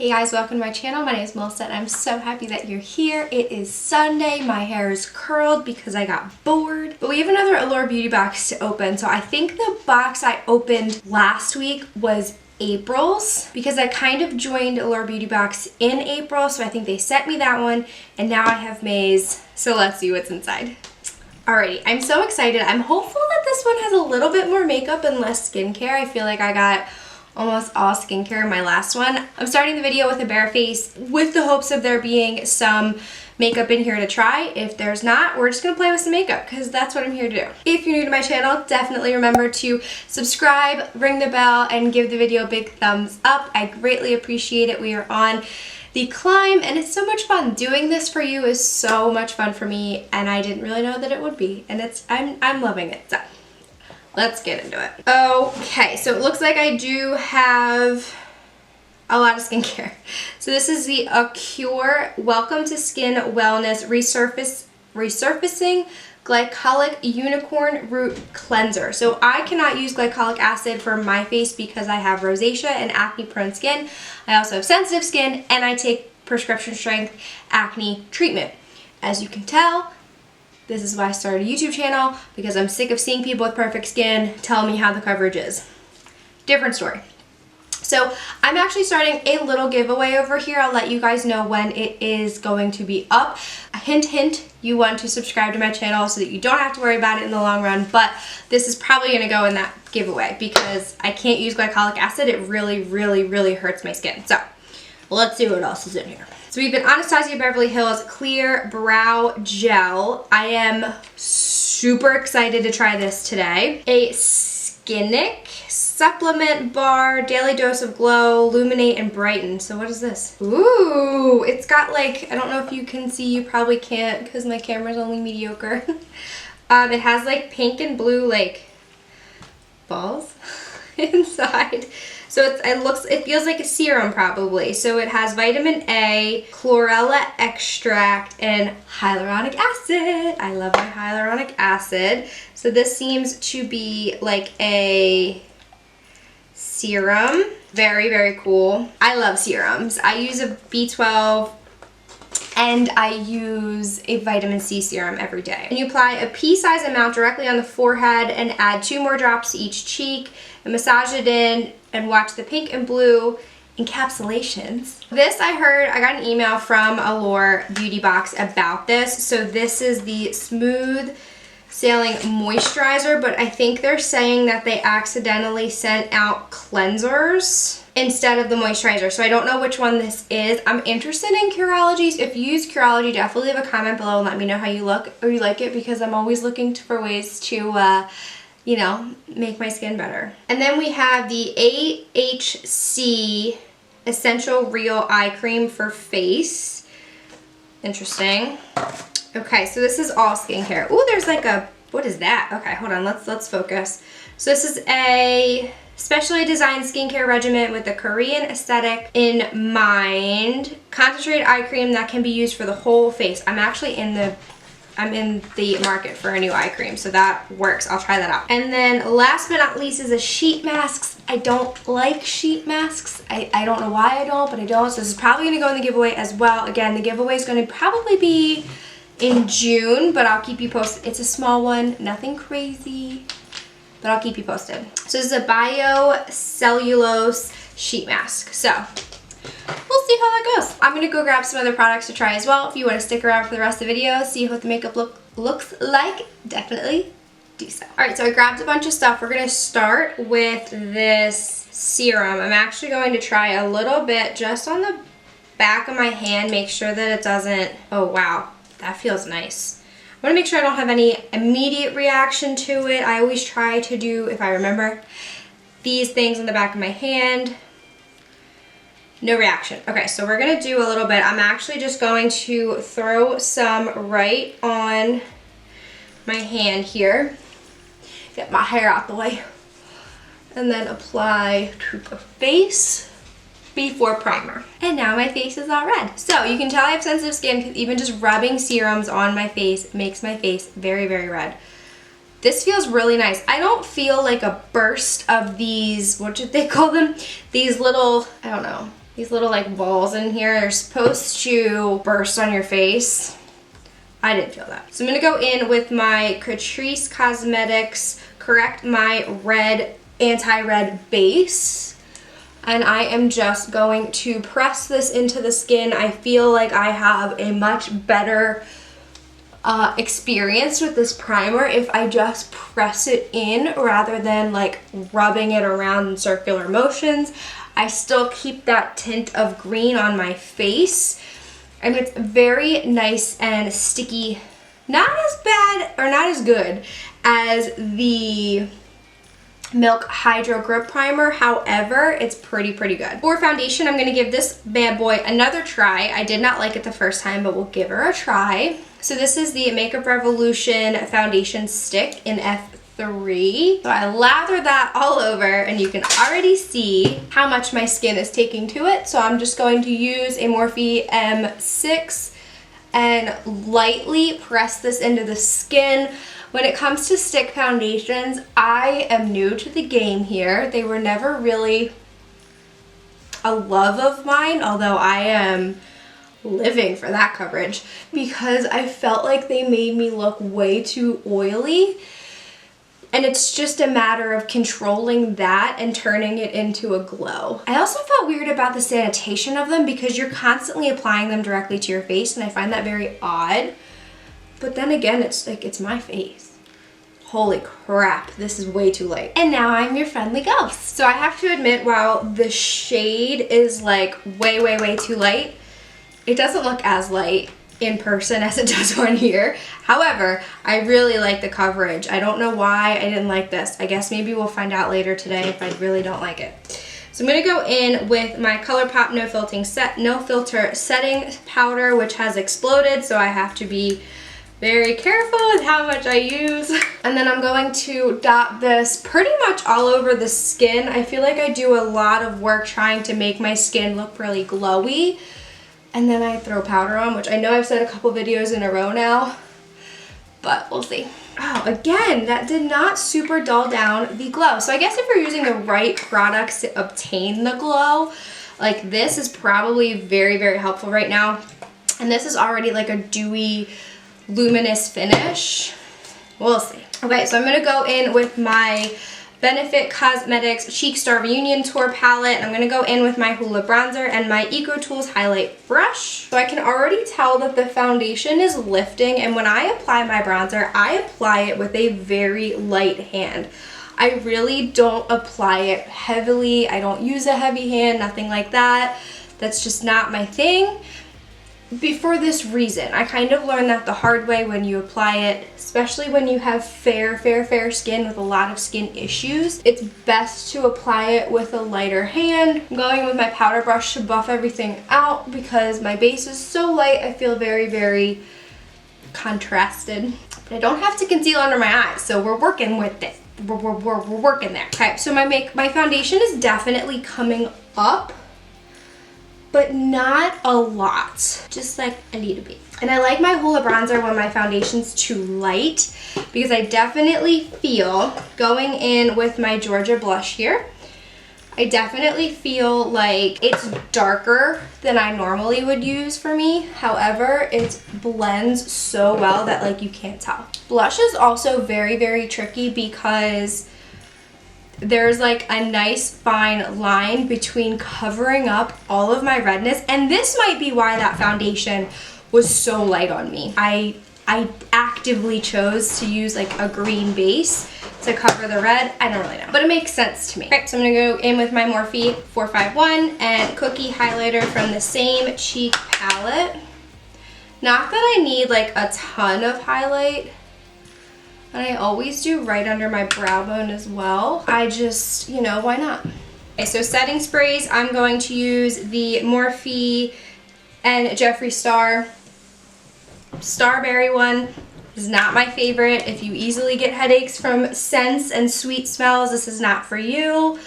Hey guys, welcome to my channel. My name is Melissa and I'm so happy that you're here. It is Sunday. My hair is curled because I got bored. But we have another Allure Beauty Box to open. So I think the box I opened last week was April's because I kind of joined Allure Beauty Box in April. So I think they sent me that one and now I have May's. So let's see what's inside. Alrighty, I'm so excited. I'm hopeful that this one has a little bit more makeup and less skincare. I feel like I got almost all skincare in my last one. I'm starting the video with a bare face with the hopes of there being some makeup in here to try. If there's not, we're just gonna play with some makeup because that's what I'm here to do. If you're new to my channel, definitely remember to subscribe, ring the bell, and give the video a big thumbs up. I greatly appreciate it. We are on the climb and it's so much fun. Doing this for you is so much fun for me and I didn't really know that it would be, and I'm loving it. So let's get into it. Okay, so it looks like I do have a lot of skincare. So this is the Allure Welcome to Skin Wellness Resurfacing Glycolic Unicorn Root Cleanser. So I cannot use glycolic acid for my face because I have rosacea and acne prone skin. I also have sensitive skin and I take prescription strength acne treatment. As you can tell, this is why I started a YouTube channel, because I'm sick of seeing people with perfect skin tell me how the coverage is. Different story. So I'm actually starting a little giveaway over here. I'll let you guys know when it is going to be up. A hint, hint, you want to subscribe to my channel so that you don't have to worry about it in the long run, but this is probably gonna go in that giveaway because I can't use glycolic acid. It really, really, really hurts my skin. So let's see what else is in here. So we've been Anastasia Beverly Hills Clear Brow Gel. I am super excited to try this today. A Skinic Supplement Bar, Daily Dose of Glow, Illuminate and Brighten. So what is this? Ooh, it's got like, I don't know if you can see, you probably can't because my camera's only mediocre. It has like pink and blue like balls inside. So it feels like a serum probably. So it has vitamin A, chlorella extract, and hyaluronic acid. I love my hyaluronic acid. So this seems to be like a serum. Very, very cool. I love serums. I use a B12 and I use a vitamin C serum every day. And you apply a pea-sized amount directly on the forehead and add 2 more drops to each cheek and massage it in and watch the pink and blue encapsulations. This I got an email from Allure Beauty Box about this. So this is the Smooth Sailing Moisturizer, but I think they're saying that they accidentally sent out cleansers instead of the moisturizer. So I don't know which one this is. I'm interested in Curology's. If you use Curology, definitely leave a comment below and let me know how you look or you like it, because I'm always looking for ways to you know, make my skin better. And then we have the AHC Essential Real Eye Cream for face. Interesting. Okay, so this is all skincare. Ooh, there's like a, what is that? Okay, hold on, let's focus. So this is a specially designed skincare regimen with a Korean aesthetic in mind. Concentrated eye cream that can be used for the whole face. I'm in the market for a new eye cream, so that works. I'll try that out. And then last but not least is a sheet masks. I don't like sheet masks. I don't know why I don't, but I don't. So this is probably gonna go in the giveaway as well. Again, the giveaway is gonna probably be in June, but I'll keep you posted. It's a small one, nothing crazy, but I'll keep you posted. So this is a bio-cellulose sheet mask. So we'll see how that goes. I'm gonna go grab some other products to try as well. If you wanna stick around for the rest of the video, see what the makeup looks like, definitely do so. All right, so I grabbed a bunch of stuff. We're gonna start with this serum. I'm actually going to try a little bit just on the back of my hand, make sure that it doesn't, oh wow, that feels nice. I wanna make sure I don't have any immediate reaction to it. I always try to do, if I remember, these things on the back of my hand. No reaction. Okay, so we're gonna do a little bit. I'm actually just going to throw some right on my hand here. Get my hair out the way. And then apply to the face before primer. And now my face is all red. So you can tell I have sensitive skin because even just rubbing serums on my face makes my face very, very red. This feels really nice. I don't feel like a burst of these, what did they call them? These little, I don't know, these little like balls in here are supposed to burst on your face. I didn't feel that. So I'm gonna go in with my Catrice Cosmetics Correct My Red Anti-Red Base. And I am just going to press this into the skin. I feel like I have a much better experience with this primer if I just press it in rather than like rubbing it around in circular motions. I still keep that tint of green on my face, and it's very nice and sticky. Not as bad or not as good as the Milk Hydro Grip Primer. However, it's pretty good. For foundation, I'm gonna give this bad boy another try. I did not like it the first time, but we'll give her a try. So this is the Makeup Revolution Foundation Stick in F3. So I lather that all over, and you can already see how much my skin is taking to it. So I'm just going to use a Morphe M6 and lightly press this into the skin. When it comes to stick foundations, I am new to the game here. They were never really a love of mine, although I am living for that coverage because I felt like they made me look way too oily. And it's just a matter of controlling that and turning it into a glow. I also felt weird about the sanitation of them because you're constantly applying them directly to your face, and I find that very odd. But then again, it's like, it's my face. Holy crap, this is way too light. And now I'm your friendly ghost. So I have to admit, while the shade is like way too light, it doesn't look as light in person as it does on here. However, I really like the coverage. I don't know why I didn't like this. I guess maybe we'll find out later today if I really don't like it. So I'm gonna go in with my ColourPop No Filter Setting Powder, which has exploded, so I have to be very careful with how much I use. And then I'm going to dot this pretty much all over the skin. I feel like I do a lot of work trying to make my skin look really glowy, and then I throw powder on, which I know I've said a couple videos in a row now, but we'll see. Oh, again, that did not super dull down the glow. So I guess if you're using the right products to obtain the glow, like this is probably very helpful right now. And this is already like a dewy, luminous finish. We'll see. Okay, so I'm gonna go in with my Benefit Cosmetics Cheek Star Reunion Tour palette, and I'm gonna go in with my Hoola bronzer and my Eco Tools highlight brush. So I can already tell that the foundation is lifting, and when I apply my bronzer, I apply it with a very light hand. I really don't apply it heavily. I don't use a heavy hand, nothing like that. That's just not my thing. For this reason, I kind of learned that the hard way when you apply it, especially when you have fair skin with a lot of skin issues. It's best to apply it with a lighter hand. I'm going with my powder brush to buff everything out because my base is so light. I feel very contrasted. But I don't have to conceal under my eyes, so we're working with it. We're working there. Okay, so my foundation is definitely coming up, but not a lot, just like a little bit. And I like my Hoola bronzer when my foundation's too light because I definitely feel, going in with my Georgia blush here, I definitely feel like it's darker than I normally would use for me. However, it blends so well that like you can't tell. Blush is also very tricky because there's like a nice fine line between covering up all of my redness, and this might be why that foundation was so light on me. I actively chose to use like a green base to cover the red. I don't really know, but it makes sense to me. Okay, so I'm gonna go in with my Morphe 451 and Cookie highlighter from the same cheek palette. Not that I need like a ton of highlight, and I always do right under my brow bone as well. I just, you know, why not? Okay, so setting sprays, I'm going to use the Morphe and Jeffree Star Starberry one. This is not my favorite. If you easily get headaches from scents and sweet smells, this is not for you.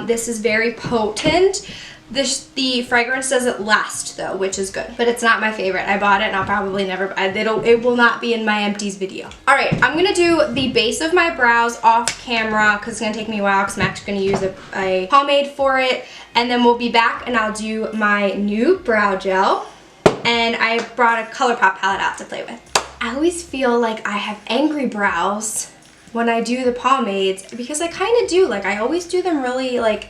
This is very potent, The fragrance doesn't last though, which is good, but it's not my favorite. I bought it and I'll probably never, it will not be in my empties video. All right, I'm gonna do the base of my brows off camera because it's gonna take me a while because I'm actually gonna use a pomade for it. And then we'll be back and I'll do my new brow gel. And I brought a ColourPop palette out to play with. I always feel like I have angry brows when I do the pomades because I kind of do. Like I always do them really like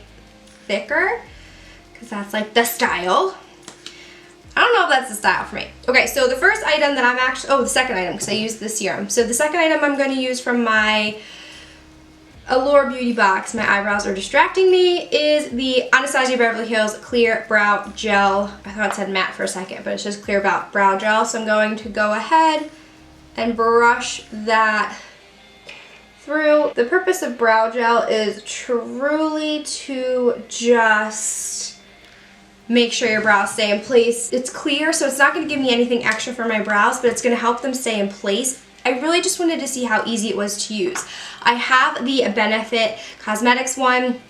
thicker because that's like the style. I don't know if that's the style for me. Okay, so the first item that I'm actually, oh, the second item because I used the serum. So the second item I'm going to use from my Allure Beauty Box, my eyebrows are distracting me, is the Anastasia Beverly Hills Clear Brow Gel. I thought it said matte for a second, but it's just Clear Brow Gel. So I'm going to go ahead and brush that through. The purpose of brow gel is truly to just make sure your brows stay in place. It's clear, so it's not going to give me anything extra for my brows, but it's going to help them stay in place. I really just wanted to see how easy it was to use. I have the Benefit Cosmetics one.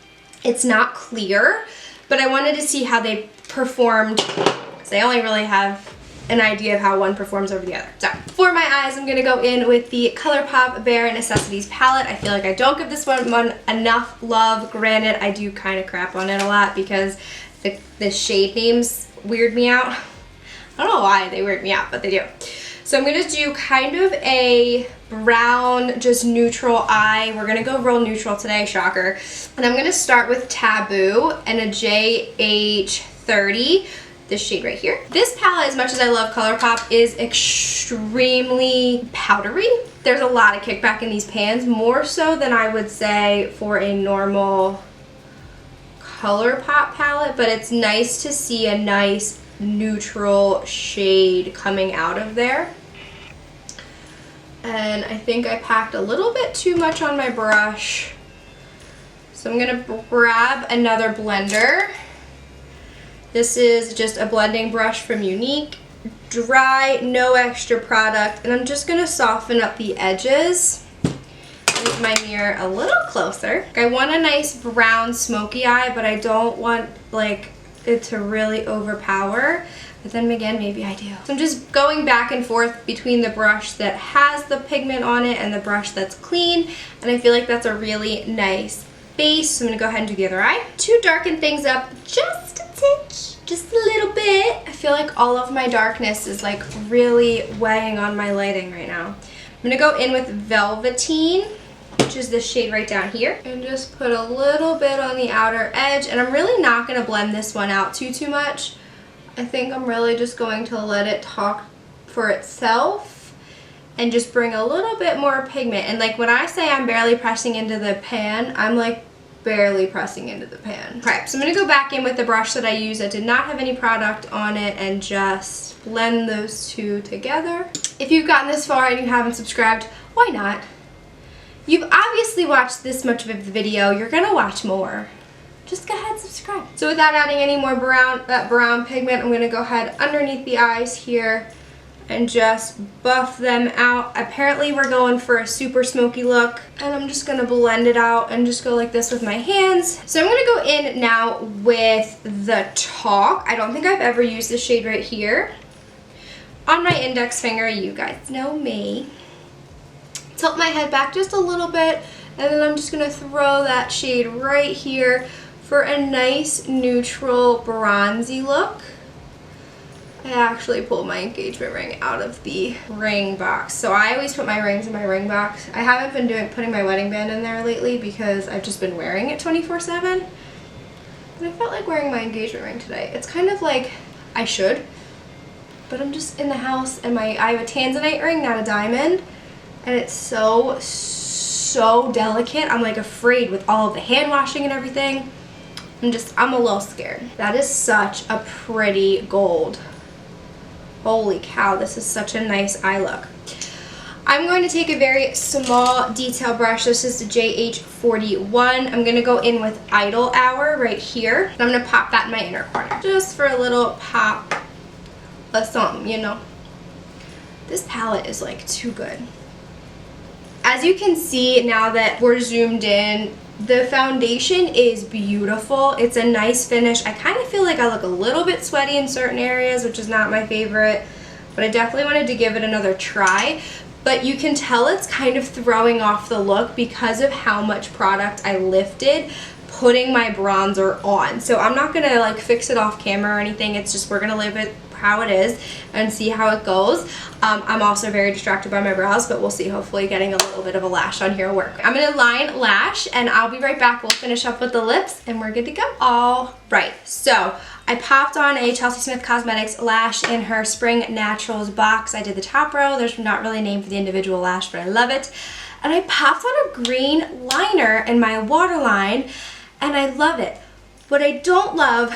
It's not clear, but I wanted to see how they performed because I only really have an idea of how one performs over the other. So for my eyes, I'm gonna go in with the ColourPop Bare Necessities palette. I feel like I don't give this one enough love. Granted, I do kind of crap on it a lot because the shade names weird me out. I don't know why they weird me out, but they do. So I'm going to do kind of a brown, just neutral eye. We're going to go real neutral today, shocker. And I'm going to start with Taboo and a JH30, this shade right here. This palette, as much as I love ColourPop, is extremely powdery. There's a lot of kickback in these pans, more so than I would say for a normal ColourPop palette, but it's nice to see a nice neutral shade coming out of there. And I think I packed a little bit too much on my brush, so I'm gonna grab another blender. This is just a blending brush from Unique, dry, no extra product, and I'm just gonna soften up the edges. Move my mirror a little closer. I want a nice brown smoky eye, but I don't want like it to really overpower, but then again, maybe I do. So I'm just going back and forth between the brush that has the pigment on it and the brush that's clean, and I feel like that's a really nice base. So I'm gonna go ahead and do the other eye. To darken things up just a titch, just a little bit. I feel like all of my darkness is like really weighing on my lighting right now. I'm gonna go in with Velveteen, which is this shade right down here, and just put a little bit on the outer edge. And I'm really not going to blend this one out too much. I think I'm really just going to let it talk for itself and just bring a little bit more pigment. And like when I say I'm barely pressing into the pan, I'm like barely pressing into the pan. Okay, so I'm going to go back in with the brush that I used that did not have any product on it and just blend those two together. If you've gotten this far and you haven't subscribed, why not? You've obviously watched this much of the video, you're gonna watch more. Just go ahead and subscribe. So without adding any more brown pigment, I'm gonna go ahead underneath the eyes here and just buff them out. Apparently we're going for a super smoky look, and I'm just gonna blend it out and just go like this with my hands. So I'm gonna go in now with the Talk. I don't think I've ever used this shade right here. On my index finger, you guys know me. Tilt my head back just a little bit, and then I'm just going to throw that shade right here for a nice neutral bronzy look. I actually pulled my engagement ring out of the ring box. So I always put my rings in my ring box. I haven't been putting my wedding band in there lately because I've just been wearing it 24/7. But I felt like wearing my engagement ring today. It's kind of like I should, but I'm just in the house and I have a tanzanite ring, not a diamond. And it's so delicate. I'm like afraid with all of the hand washing and everything. I'm a little scared. That is such a pretty gold. Holy cow, this is such a nice eye look. I'm going to take a very small detail brush. This is the JH41. I'm going to go in with Idle Hour right here. And I'm going to pop that in my inner corner. Just for a little pop of something, you know. This palette is like too good. As you can see now that we're zoomed in, The foundation is beautiful. It's a nice finish. I kind of feel like I look a little bit sweaty in certain areas, which is not my favorite, but I definitely wanted to give it another try. But you can tell it's kind of throwing off the look because of how much product I lifted putting my bronzer on. So I'm not gonna like fix it off camera or anything. It's just we're gonna leave it how it is and see how it goes. I'm also very distracted by my brows, but we'll see. Hopefully getting a little bit of a lash on here will work. I'm gonna line lash and I'll be right back. We'll finish up with the lips and we're good to go. All right, so I popped on a Chelsea Smith Cosmetics lash in her Spring Naturals box. I did the top row. There's not really a name for the individual lash, but I love it. And I popped on a green liner in my waterline and I love it. What I don't love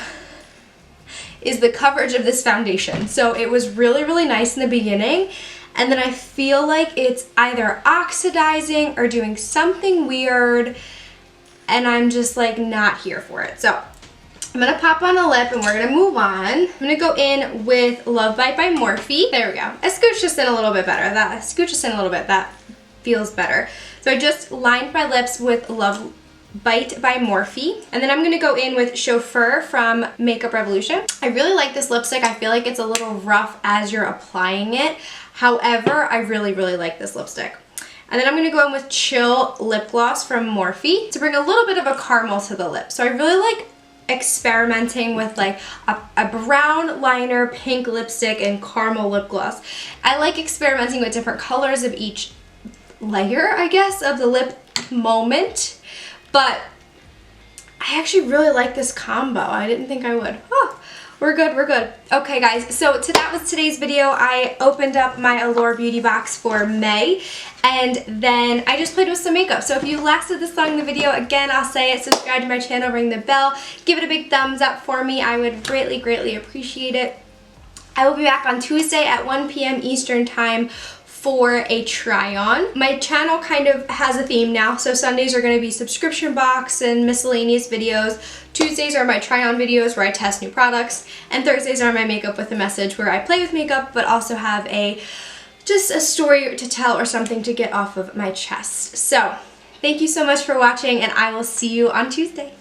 is the coverage of this foundation. So it was really, really nice in the beginning, and then I feel like it's either oxidizing or doing something weird, and I'm just like not here for it. So I'm gonna pop on a lip and we're gonna move on. I'm gonna go in with Love Bite by Morphe. There we go. I scooched this in a little bit better. That feels better. So I just lined my lips with Love Bite by Morphe, and then I'm gonna go in with Chauffeur from Makeup Revolution. I really like this lipstick. I feel like it's a little rough as you're applying it. However, I really, really like this lipstick. And then I'm gonna go in with Chill Lip Gloss from Morphe to bring a little bit of a caramel to the lip. So I really like experimenting with like a brown liner, pink lipstick, and caramel lip gloss. I like experimenting with different colors of each layer, I guess, of the lip moment. But I actually really like this combo. I didn't think I would. Oh, we're good, we're good. Okay guys, so that was today's video. I opened up my Allure Beauty Box for May, and then I just played with some makeup. So if you lasted this long in the video, again, I'll say it, subscribe to my channel, ring the bell, give it a big thumbs up for me. I would greatly, greatly appreciate it. I will be back on Tuesday at 1 p.m. Eastern Time for a try-on. My channel kind of has a theme now, so Sundays are going to be subscription box and miscellaneous videos. Tuesdays are my try-on videos where I test new products, and Thursdays are my makeup with a message where I play with makeup but also have just a story to tell or something to get off of my chest. So thank you so much for watching, and I will see you on Tuesday.